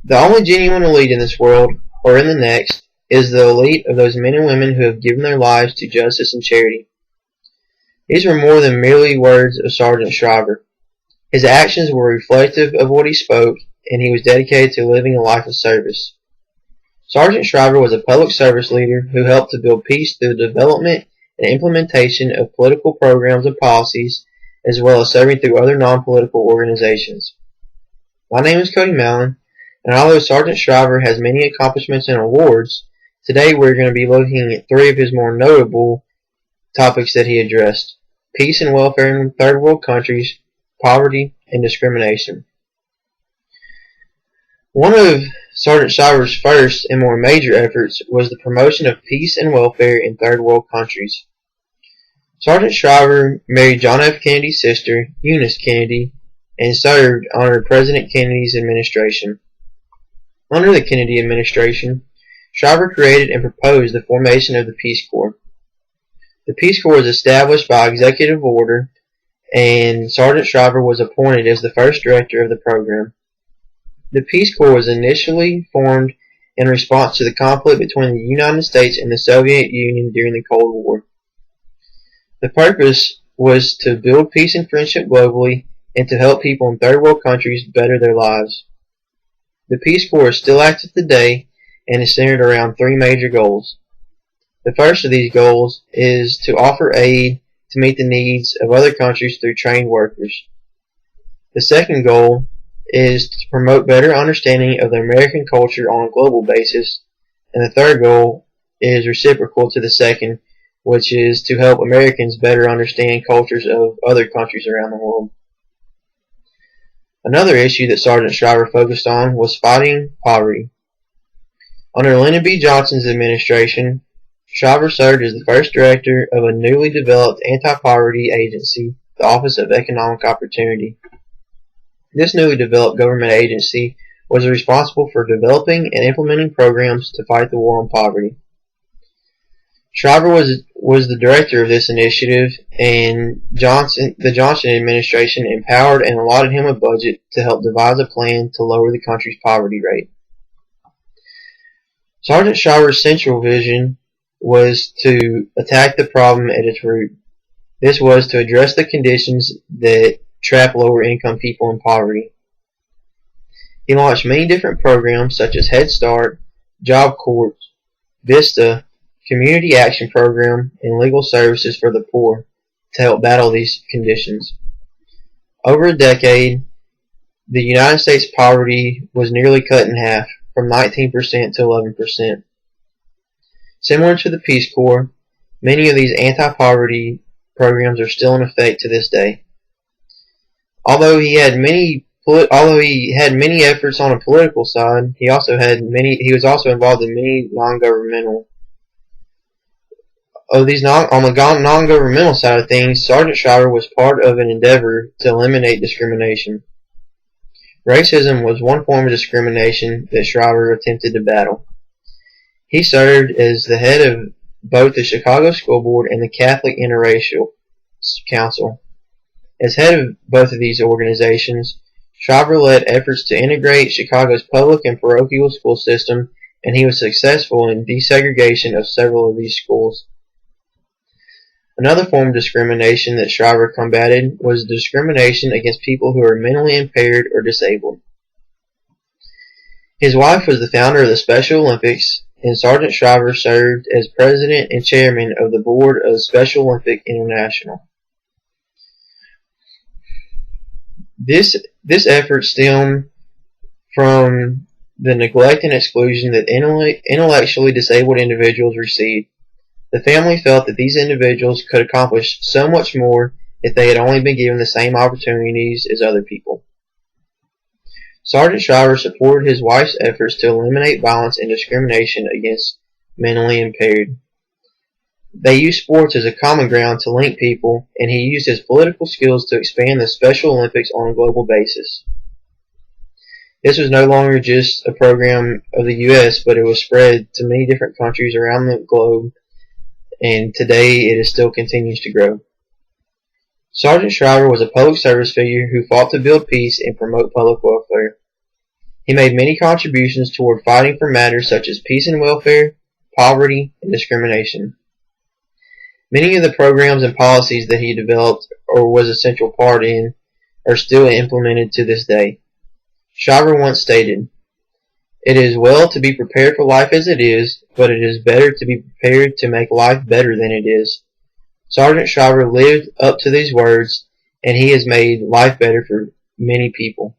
The only genuine elite in this world, or in the next, is the elite of those men and women who have given their lives to justice and charity. These were more than merely words of Sargent Shriver. His actions were reflective of what he spoke, and he was dedicated to living a life of service. Sargent Shriver was a public service leader who helped to build peace through the development and implementation of political programs and policies, as well as serving through other non-political organizations. My name is Cody Mallon, and although Sargent Shriver has many accomplishments and awards, today we're going to be looking at three of his more notable topics that he addressed: peace and welfare in third world countries, poverty, and discrimination. One of Sargent Shriver's first and more major efforts was the promotion of peace and welfare in third world countries. Sargent Shriver married John F. Kennedy's sister, Eunice Kennedy, and served under President Kennedy's administration. Under the Kennedy administration, Shriver created and proposed the formation of the Peace Corps. The Peace Corps was established by executive order, and Sargent Shriver was appointed as the first director of the program. The Peace Corps was initially formed in response to the conflict between the United States and the Soviet Union during the Cold War. The purpose was to build peace and friendship globally and to help people in third world countries better their lives. The Peace Corps is still active today and is centered around three major goals. The first of these goals is to offer aid to meet the needs of other countries through trained workers. The second goal is to promote better understanding of the American culture on a global basis, and the third goal is reciprocal to the second, which is to help Americans better understand cultures of other countries around the world. Another issue that Sargent Shriver focused on was fighting poverty. Under Lyndon B. Johnson's administration, Shriver served as the first director of a newly developed anti-poverty agency, the Office of Economic Opportunity. This newly developed government agency was responsible for developing and implementing programs to fight the war on poverty. Shriver was the director of this initiative, and the Johnson administration empowered and allotted him a budget to help devise a plan to lower the country's poverty rate. Sargent Shriver's central vision was to attack the problem at its root. This was to address the conditions that trap lower income people in poverty. He launched many different programs such as Head Start, Job Corps, VISTA, Community Action Program, and Legal Services for the Poor to help battle these conditions. Over a decade, the United States poverty was nearly cut in half, from 19% to 11%. Similar to the Peace Corps, many of these anti-poverty programs are still in effect to this day. Although he had many efforts on a political side, he was also involved in many non-governmental. On the non-governmental side of things, Sargent Shriver was part of an endeavor to eliminate discrimination. Racism was one form of discrimination that Shriver attempted to battle. He served as the head of both the Chicago School Board and the Catholic Interracial Council. As head of both of these organizations, Shriver led efforts to integrate Chicago's public and parochial school system, and he was successful in desegregation of several of these schools. Another form of discrimination that Shriver combated was discrimination against people who are mentally impaired or disabled. His wife was the founder of the Special Olympics, and Sargent Shriver served as president and chairman of the board of Special Olympic International. This effort stemmed from the neglect and exclusion that intellectually disabled individuals received. The family felt that these individuals could accomplish so much more if they had only been given the same opportunities as other people. Sargent Shriver supported his wife's efforts to eliminate violence and discrimination against mentally impaired. They used sports as a common ground to link people, and he used his political skills to expand the Special Olympics on a global basis. This was no longer just a program of the U.S., but it was spread to many different countries around the globe, and today it still continues to grow. Sargent Shriver was a public service figure who fought to build peace and promote public welfare. He made many contributions toward fighting for matters such as peace and welfare, poverty, and discrimination. Many of the programs and policies that he developed or was a central part in are still implemented to this day. Shriver once stated, "It is well to be prepared for life as it is, but it is better to be prepared to make life better than it is." Sargent Shriver lived up to these words, and he has made life better for many people.